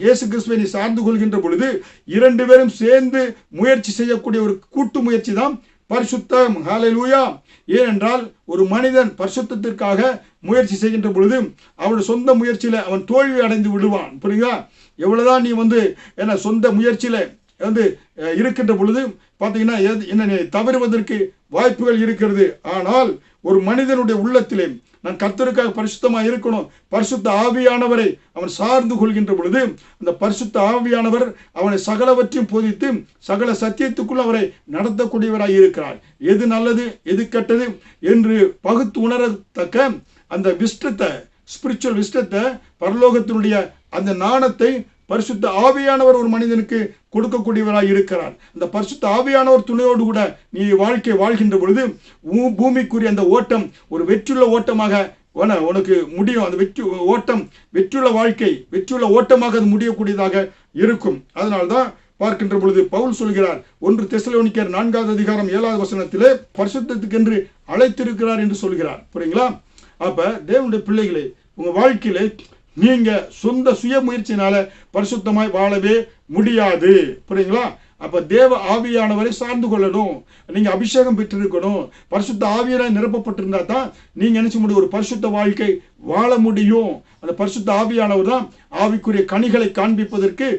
இயேசு கிறிஸ்துவை நீ சார்ந்து கொள்கின்ற பொழுது 2 பேரும் சேர்ந்து முயற்சி செய்யக்கூடிய ஒரு கூட்டு முயற்சி தான் பரிசுத்தம். ஹல்லேலூயா. ஏனென்றால் ஒரு மனிதன் பரிசுத்தத்திற்காக முயற்சி செய்கின்ற பொழுது அவனுடைய சொந்த முயற்சியில அவன் தோல்வி அடைந்து விடுவான். புரியுங்களா? எவ்வளவுதான் நீ சொந்த முயற்சியில இருக்கின்ற பொழுது பார்த்தீங்கன்னா என்ன தவறுவதற்கு வாய்ப்புகள் இருக்கிறது. ஆனால் ஒரு மனிதனுடைய உள்ளத்திலே நான் கர்த்தருக்காக பரிசுத்தமாக இருக்கணும், பரிசுத்த ஆவியானவரை அவன் சார்ந்து கொள்கின்ற பொழுது அந்த பரிசுத்த ஆவியானவர் அவனை சகலவற்றையும் போதித்து சகல சத்தியத்துக்குள் அவரை நடத்தக்கூடியவராய் இருக்கிறார். எது நல்லது எது கெட்டது என்று பகுத்து உணரத்தக்க அந்த விஸ்டத்தை, ஸ்பிரிச்சுவல் விஸ்டத்தை, பரலோகத்தினுடைய அந்த ஞானத்தை பரிசுத்த ஆவியானவர் ஒரு மனிதனுக்கு கொடுக்கக்கூடியவராய் இருக்கிறார். அந்த பரிசுத்த ஆவியானவர் துணையோடு கூட நீ வாழ்க்கை வாழ்கின்ற பொழுது பூமிக்குரிய அந்த ஓட்டம் ஒரு வெற்றியுள்ள ஓட்டமாக உனக்கு முடியும். அந்த வெற்றியுள்ள வாழ்க்கை, வெற்றியுள்ள ஓட்டமாக அது முடியக்கூடியதாக இருக்கும். அதனால்தான் பார்க்கின்ற பொழுது பவுல் சொல்கிறார், 1 தெசலோனிக்கர் 4வது அதிகாரம் 7வது வசனத்திலே பரிசுத்தத்துக்கு என்று அழைத்திருக்கிறார் என்று சொல்கிறார். புரியுங்களா? அப்ப தேவனுடைய பிள்ளைகளே, உங்க வாழ்க்கையிலே நீங்க சொந்த சுய முயற்சியினால பரிசுத்தமாய் வாழவே முடியாது. புரியுங்களா? அப்ப தேவ ஆவியானவரை சார்ந்து கொள்ளணும். நீங்க அபிஷேகம் பெற்றிருக்கணும். பரிசுத்த ஆவியானவரால் நிரப்பப்பட்டிருந்தா தான் நீங்க நினைச்ச முடியும் ஒரு பரிசுத்த வாழ்க்கை வாழ முடியும். அந்த பரிசுத்த ஆவியானவர் தான் ஆவிக்குரிய கனிகளை காண்பிப்பதற்கு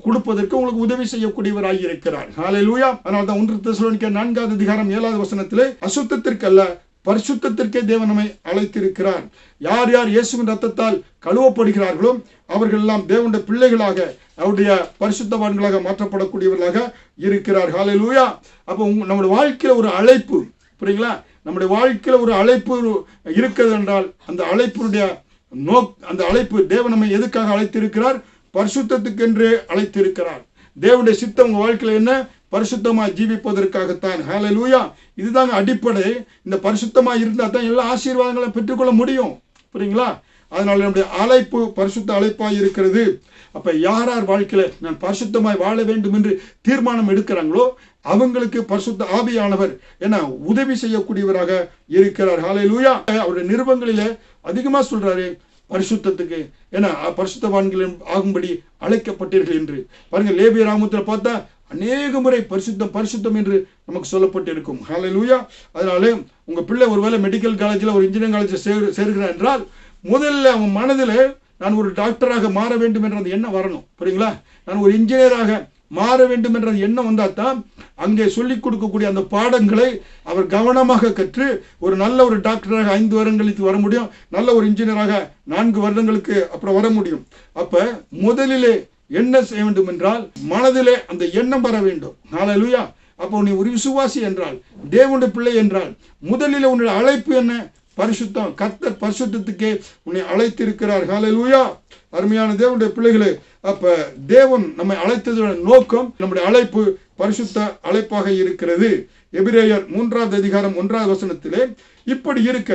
கொடுப்பதற்கு உங்களுக்கு உதவி செய்யக்கூடியவராக இருக்கிறார். ஹல்லேலூயா. அதனால தான் 1 தெசலோனிக்கர் 4வது அதிகாரம் 7வது வசனத்திலே அசுத்தத்திற்கல்ல பரிசுத்தத்திற்கே தேவன் நம்மை அழைத்திருக்கிறார். யார் யார் இயேசுவின் ரத்தத்தால் கழுவப்படுகிறார்களோ அவர்கள் எல்லாம் தேவனுடைய பிள்ளைகளாக, அவருடைய பரிசுத்தவான்களாக மாற்றப்படக்கூடியவர்களாக இருக்கிறார். ஹல்லேலூயா. அப்போ நம்முடைய வாழ்க்கையில ஒரு அழைப்பு, புரியுங்களா? நம்முடைய வாழ்க்கையில ஒரு அழைப்பு இருக்கிறது என்றால் அந்த அழைப்பினுடைய அந்த அழைப்பு தேவன் நம்மை எதுக்காக அழைத்திருக்கிறார்? பரிசுத்தத்துக்கென்று அழைத்திருக்கிறார். தேவனுடைய சித்தம் உங்க வாழ்க்கையில என்ன? பரிசுத்தமாய் ஜீவிப்பதற்காகத்தான். ஹல்லேலூயா. இதுதாங்க அடிப்படை. இந்த பரிசுத்தமாய் இருந்தால் தான் எல்லா ஆசீர்வாதங்களை பெற்றுக்கொள்ள முடியும். புரியுங்களா? அதனால நம்முடைய அழைப்பு பரிசுத்த அழைப்பாய் இருக்கிறது. அப்ப யார் யார் வாழ்க்கையில நான் பரிசுத்தமாய் வாழ வேண்டும் என்று தீர்மானம் எடுக்கிறாங்களோ அவங்களுக்கு பரிசுத்த ஆவியானவர் உதவி செய்யக்கூடியவராக இருக்கிறார். ஹல்லேலூயா. அவருடைய நிருபங்களிலே அதிகமா சொல்றாரு பரிசுத்தத்துக்கு, பரிசுத்தவான்கள் ஆகும்படி அழைக்கப்பட்டீர்கள் என்று. பாருங்க, லேவிய ராமத்தில் பார்த்தா அநேக முறை பரிசுத்தம் பரிசுத்தம் என்று நமக்கு சொல்லப்பட்டு இருக்கும். ஹல்லேலூயா. அதனால உங்க பிள்ளை ஒருவேளை மெடிக்கல் காலேஜில் ஒரு இன்ஜினியரிங் காலேஜில் சேர்கிறார் என்றால் முதல்ல அவன் மனதில் நான் ஒரு டாக்டராக மாற வேண்டும் என்ற அந்த எண்ணம் வரணும். புரியுங்களா? நான் ஒரு இன்ஜினியராக மாற வேண்டும் என்ற எண்ணம் வந்தால் தான் அங்கே சொல்லிக் கொடுக்கக்கூடிய அந்த பாடங்களை அவர் கவனமாக கற்று ஒரு நல்ல ஒரு டாக்டராக 5 வருடங்களுக்கு வர முடியும், நல்ல ஒரு இன்ஜினியராக 4 வருடங்களுக்கு அப்புறம் வர முடியும். அப்ப முதலிலே என்ன செய்ய வேண்டும் என்றால் மனதிலே அந்த எண்ணம் வர வேண்டும். ஹல்லேலூயா. அப்போ நீ ஒரு விசுவாசி என்றால், தேவனுடைய பிள்ளை என்றால் முதலில் உன்னுடைய அழைப்பு என்ன? பரிசுத்தம். கர்த்தர் பரிசுத்தத்துக்கே உன்னை அழைத்திருக்கிறார். ஹல்லேலூயா. அருமையான தேவனுடைய பிள்ளைகளே, அப்ப தேவன் நம்மை அழைத்ததோட நோக்கம், நம்முடைய அழைப்பு பரிசுத்த அழைப்பாக இருக்கிறது. எபிரேயர் 3வது அதிகாரம் 1வது வசனத்திலே இப்படி இருக்க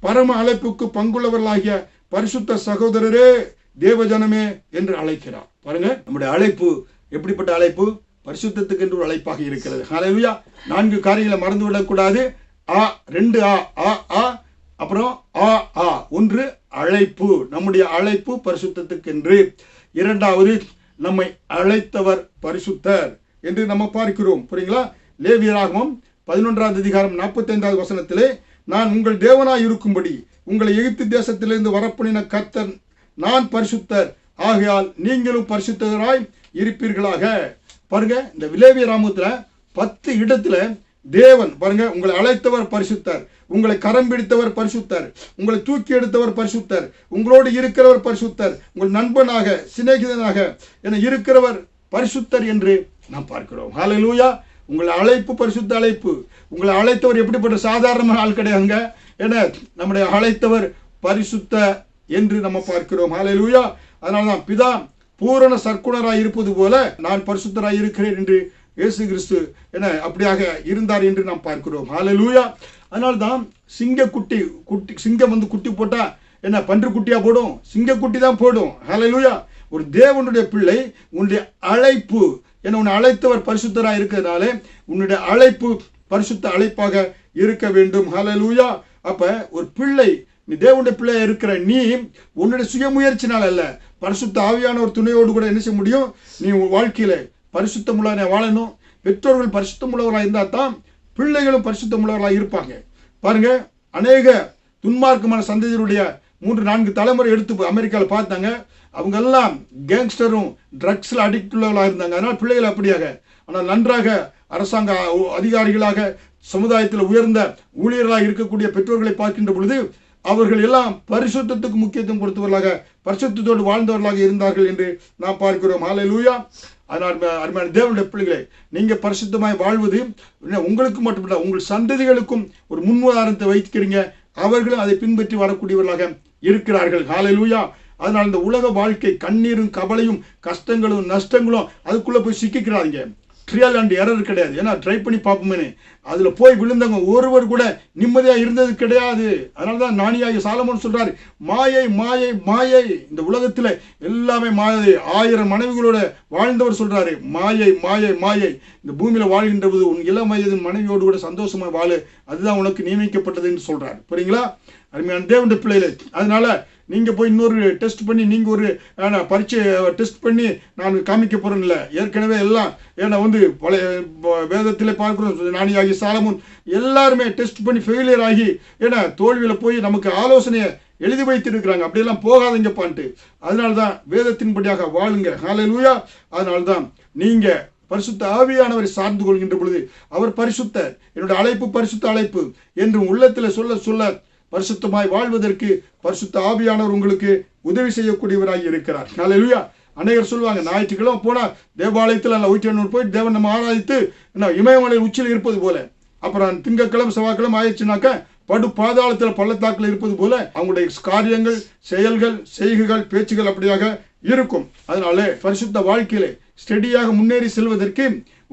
பரம அழைப்புக்கு பங்குள்ளவர்களாகிய பரிசுத்த சகோதரரே தேவஜனமே என்று அழைக்கிறார். பாருங்க, நம்முடைய அழைப்பு எப்படிப்பட்ட அழைப்பு? பரிசுத்தத்துக்கு என்று ஒரு அழைப்பாக இருக்கிறது. ஹல்லேலூயா. 4 காரியங்களை மறந்து விடக்கூடாது. 2 அப்புறம் 1 அழைப்பு. நம்முடைய அழைப்பு பரிசுத்தத்துக்கென்று. 2வது நம்மை அழைத்தவர் பரிசுத்தர் என்று நம்ம பார்க்கிறோம். புரியுங்களா? லேவியராகமம் 11வது அதிகாரம் 45வது வசனத்திலே நான் உங்கள் தேவனாய் இருக்கும்படி உங்களை எகிப்து தேசத்திலிருந்து வரப்பண்ணின கர்த்தர் நான் பரிசுத்தர், ஆகையால் நீங்களும் பரிசுத்தராய் இருப்பீர்களாக. பாருங்க, இந்த லேவியராகமத்துல 10 இடத்துல தேவன் பாருங்க உங்களை அழைத்தவர் பரிசுத்தர், உங்களை கரம் பிடித்தவர் பரிசுத்தர், உங்களை தூக்கி எடுத்தவர் பரிசுத்தர், உங்களோடு இருக்கிறவர் பரிசுத்தர், உங்கள் நண்பனாக சிநேகிதனாக என இருக்கிறவர் பரிசுத்தர் என்று நாம் பார்க்கிறோம். ஹல்லேலூயா. உங்களை அழைப்பு பரிசுத்த அழைப்பு. உங்களை அழைத்தவர் எப்படிப்பட்ட சாதாரணமான ஆள் கிடையாதுங்க. என நம்முடைய அழைத்தவர் பரிசுத்த என்று நம்ம பார்க்கிறோம். ஹல்லேலூயா. அதனால்தான் பிதா பூரண சற்குணராய் இருப்பது போல நான் பரிசுத்தராய் இருக்கிறேன் என்று இயேசு கிறிஸ்து அப்படியாக இருந்தார் என்று நாம் பார்க்கிறோம். ஹல்லேலூயா. அதனால்தான் சிங்கம் குட்டி போட்டா பன்று குட்டியா போடும்? சிங்கக்குட்டி தான் போடும். ஹல்லேலூயா. ஒரு தேவனுடைய பிள்ளை உன்னுடைய அழைப்பு ஏன்னா உன்னை அழைத்தவர் பரிசுத்தராக இருக்கிறதுனால உன்னுடைய அழைப்பு பரிசுத்த அழைப்பாக இருக்க வேண்டும். ஹல்லேலூயா. அப்ப ஒரு பிள்ளை, நீ தேவனுடைய பிள்ளையா இருக்கிற நீ உன்னுடைய சுயமுயற்சினால் அல்ல, பரிசுத்த ஆவியான ஒரு துணையோடு கூட என்ன செய்ய முடியும்? நீ வாழ்க்கையில பரிசுத்தமுள்ளவனை வாழணும். பெற்றோர்கள் பரிசுத்தமுள்ளவர்களாக இருந்தால் தான் பிள்ளைகளும் பரிசுத்தமுள்ளவர்களாக இருப்பாங்க. பாருங்க, அநேக துன்மார்க்கமான சந்ததியினுடைய 3-4 தலைமுறை எடுத்து அமெரிக்காவில் பார்த்தாங்க. அவங்க எல்லாம் கேங்ஸ்டரும் ட்ரக்ஸில் அடிக்ட் உள்ளவர்களாக இருந்தாங்க. அதனால் பிள்ளைகள் அப்படியாக, ஆனால் நன்றாக அரசாங்க அதிகாரிகளாக சமுதாயத்தில் உயர்ந்த ஊழியர்களாக இருக்கக்கூடிய பெற்றோர்களை பார்க்கின்ற பொழுது அவர்கள் எல்லாம் பரிசுத்தத்துக்கு முக்கியத்துவம் கொடுத்தவர்களாக, பரிசுத்தத்தோடு வாழ்ந்தவர்களாக இருந்தார்கள் என்று நாம் பார்க்கிறோம். ஹல்லேலூயா. அதனால் அருமையான தேவனுடைய பிள்ளைகளே, நீங்க பரிசுத்தமாய் வாழ்வது உங்களுக்கு மட்டுமல்ல, உங்கள் சந்ததிகளுக்கும் ஒரு முன்னுதாரணத்தை வைக்கிறீங்க. அவர்களும் அதை பின்பற்றி வரக்கூடியவர்களாக இருக்கிறார்கள். ஹல்லேலூயா. அதனால் இந்த உலக வாழ்க்கை கண்ணீரும் கவலையும் கஷ்டங்களும் நஷ்டங்களும் அதுக்குள்ள போய் சிக்கிக்கிறாங்க. ட்ரியல் அண்ட் எரர் கிடையாது. ஏன்னா ட்ரை பண்ணி பார்ப்போமே, அதில் போய் விழுந்தவங்க ஒருவர் கூட நிம்மதியாக இருந்தது கிடையாது. அதனால தான் ஞானியாகிய சாலமோன் சொல்றாரு, மாயை மாயை மாயை, இந்த உலகத்தில் எல்லாமே மாயை. 1000 மனைவிகளோட வாழ்ந்தவர் சொல்றாரு, மாயை மாயை மாயை. இந்த பூமியில் வாழ்கின்ற போது உன் இளம் வயதின் மனைவியோடு கூட சந்தோஷமாக வாழு, அதுதான் உனக்கு நியமிக்கப்பட்டது என்று சொல்றாரு. புரியுங்களா? அருமையான தேவனுடைய பிள்ளைகளே, அதனால நீங்கள் போய் இன்னொரு டெஸ்ட் பண்ணி நீங்கள் ஒரு பரீட்சை டெஸ்ட் பண்ணி நான் காமிக்க போகிறேன் இல்லை. ஏற்கனவே எல்லாம் ஏன்னா பழைய வேதத்தில் பார்க்குறோம், ஞானியாகி சாலமோன் எல்லாருமே டெஸ்ட் பண்ணி ஃபெயிலியர் ஆகி ஏன்னா தோல்வியில் போய் நமக்கு ஆலோசனையை எழுதி வைத்திருக்கிறாங்க. அப்படியெல்லாம் போகாதீங்கப்பான்ட்டு. அதனால தான் வேதத்தின்படியாக வாழுங்க. ஹல்லேலூயா. அதனால தான் நீங்கள் பரிசுத்த ஆவியானவரை சார்ந்து கொள்கின்ற பொழுது அவர் பரிசுத்தர், என்னுடைய அழைப்பு பரிசுத்த அழைப்பு என்று உள்ளத்தில் சொல்ல சொல்ல பரிசுத்தமாய் வாழ்வதற்கு பரிசுத்த ஆவியானவர் உங்களுக்கு உதவி செய்யக்கூடியவராக இருக்கிறார். ஹல்லேலூயா. அநேகர் சொல்லுவாங்க, ஞாயிற்றுக்கிழமை போனா தேவாலயத்தில் அல்ல ஊற்றியனூர் போய் தேவன் நம்ம ஆராதித்து இமயமலையில் உச்சியில் இருப்பது போல, அப்புறம் திங்கட்கிழமை செவ்வாய்க்கிழமை ஆயிடுச்சுனாக்க படு பாதாளத்தில் பள்ளத்தாக்கில் இருப்பது போல அவங்களுடைய காரியங்கள் செயல்கள் செய்கைகள் பேச்சுகள் அப்படியாக இருக்கும். அதனால பரிசுத்த வாழ்க்கையிலே ஸ்டெடியாக முன்னேறி செல்வதற்கு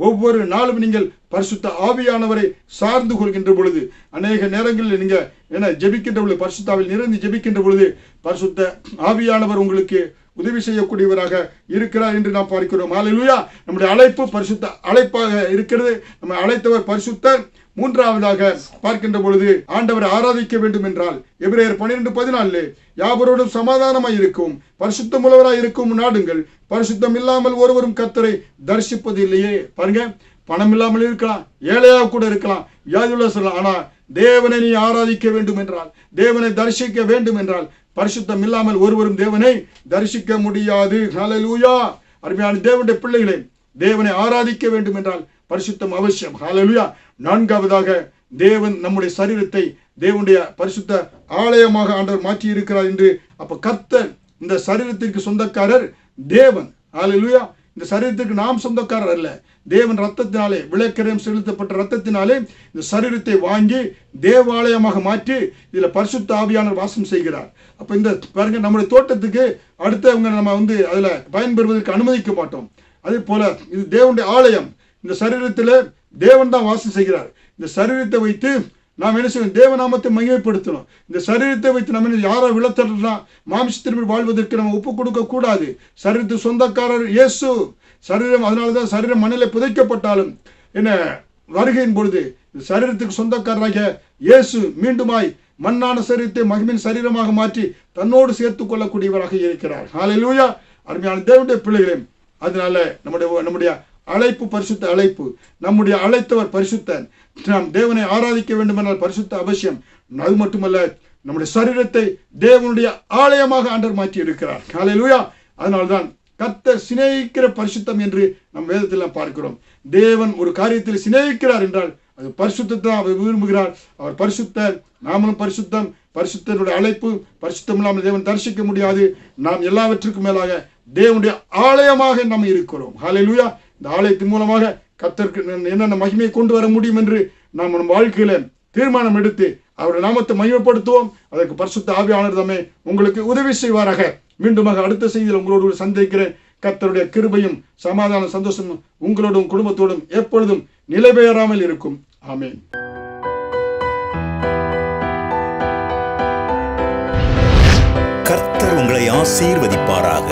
ஒவ்வொரு நாளும் நீங்கள் பரிசுத்த ஆவியானவரை சார்ந்து கொள்கின்ற பொழுது, அநேக நேரங்களில் நீங்க என்ன ஜெபிக்கின்ற பொழுது, பரிசுத்தாவில் நிறைந்து ஜெபிக்கின்ற பொழுது பரிசுத்த ஆவியானவர் உங்களுக்கு உதவி செய்யக்கூடியவராக இருக்கிறார் என்று நாம் பார்க்கிறோம். ஹல்லேலூயா. நம்முடைய அழைப்பு பரிசுத்த அழைப்பாக இருக்கிறது. நம்ம அழைத்தவர் பரிசுத்தர். மூன்றாவதாக பார்க்கின்ற பொழுது ஆண்டவரை ஆராதிக்க வேண்டும் என்றால் எபிரேயர் 12:14 யாவரோடும் சமாதானமாய் இருக்கும் பரிசுத்தமுள்ளவராய் இருக்கும் நாடுங்கள், பரிசுத்தம் இல்லாமல் ஒருவரும் கர்த்தரை தரிசிப்பது இல்லையே. பாருங்க, பணம் இல்லாமல் இருக்கலாம், ஏழையாக கூட இருக்கலாம், வியாதியுள்ள சொல்லலாம். ஆனா தேவனை நீ ஆராதிக்க வேண்டும் என்றால், தேவனை தரிசிக்க வேண்டும் என்றால் பரிசுத்தம் இல்லாமல் ஒருவரும் தேவனை தரிசிக்க முடியாது. ஹல்லேலூயா. அருமையான தேவனுடைய பிள்ளைகளே, தேவனை ஆராதிக்க வேண்டும் என்றால் பரிசுத்தம் அவசியம். ஹல்லேலூயா. நான்காவதாக தேவன் நம்முடைய சரீரத்தை தேவனுடைய பரிசுத்த ஆலயமாக ஆண்டவர் மாற்றி இருக்கிறார் என்று. அப்ப கர்த்தர் இந்த சரீரத்திற்கு சொந்தக்காரர் தேவன். ஹல்லேலூயா. இந்த சரீரத்திற்கு நாம் சொந்தக்காரர் அல்ல. தேவன் ரத்தத்தினாலே, விலைக்கிரயம் செலுத்தப்பட்ட ரத்தத்தினாலே இந்த சரீரத்தை வாங்கி தேவாலயமாக மாற்றி இதுல பரிசுத்த ஆவியானவர் வாசம் செய்கிறார். அப்ப இந்த பாருங்க, நம்முடைய தோட்டத்துக்கு அடுத்தவங்க நம்ம அதுல பயன்பெறுவதற்கு அனுமதிக்க மாட்டோம். அதே போல இது தேவனுடைய ஆலயம். இந்த சரீரத்தில் தேவன் தான் வாசம் செய்கிறார். இந்த சரீரத்தை வைத்து நாம் என்ன செய்யணும்? தேவநாமத்தை மகிமைப்படுத்தணும். இந்த சரீரத்தை வைத்து நம்ம யாரோ விளத்தனா மாம்சத்திற்கு வாழ்வதற்கு நம்ம ஒப்பு கொடுக்க கூடாது. சரீரத்து சொந்தக்காரர் இயேசு. சரீரம், அதனாலதான் சரீரம் மண்ணிலே புதைக்கப்பட்டாலும் என்ன வருகையின் பொழுது சரீரத்துக்கு சொந்தக்காரராக இயேசு மீண்டுமாய் மண்ணான சரீரத்தை மகிமின் சரீரமாக மாற்றி தன்னோடு சேர்த்துக் கொள்ளக்கூடியவராக இருக்கிறார். ஹல்லேலூயா. அருமையான தேவனுடைய பிள்ளைகளே, அதனால நம்முடைய அழைப்பு பரிசுத்த அழைப்பு. நம்முடைய அழைத்தவர் பரிசுத்தர். நாம் தேவனை ஆராதிக்க வேண்டும் என்றால் பரிசுத்த அவசியம். அது மட்டுமல்ல, நம்முடைய சரீரத்தை தேவனுடைய ஆலயமாக ஆண்டவர் மாற்றி இருக்கிறார். ஹல்லேலூயா. அதனால்தான் கர்த்தர் சிநேகிக்கிற பரிசுத்தம் என்று நம் வேதத்தில் பார்க்கிறோம். தேவன் ஒரு காரியத்தில் சிநேகிக்கிறார் என்றால் அது பரிசுத்தத்தை அவர் விரும்புகிறார். அவர் பரிசுத்தர், நாமளும் பரிசுத்தம். பரிசுத்தனுடைய அழைப்பு. பரிசுத்தம் இல்லாமல் தேவன் தரிசிக்க முடியாது. நாம் எல்லாவற்றுக்கும் மேலாக தேவனுடைய ஆலயமாக நாம் இருக்கிறோம். ஹல்லேலூயா. இந்த ஆலயத்தின் மூலமாக கர்த்தருக்கு என்னென்ன மகிமையை கொண்டு வர முடியும் என்று நாம் நம் வாழ்க்கையில தீர்மானம் எடுத்து அவருடைய நாமத்தை மகிமைப்படுத்துவோம். அதற்கு பரிசுத்த ஆவியானவர் தாமே உங்களுக்கு உதவி செய்வாராக. மீண்டுமாக அடுத்த செய்தியில் உங்களோடு சந்திக்கிறேன். கர்த்தருடைய கிருபையும் சமாதான சந்தோஷமும் உங்களோடும் குடும்பத்தோடும் எப்பொழுதும் நிலை பெயராமல் இருக்கும். ஆமென். கர்த்தர் உங்களை ஆசீர்வதிப்பாராக.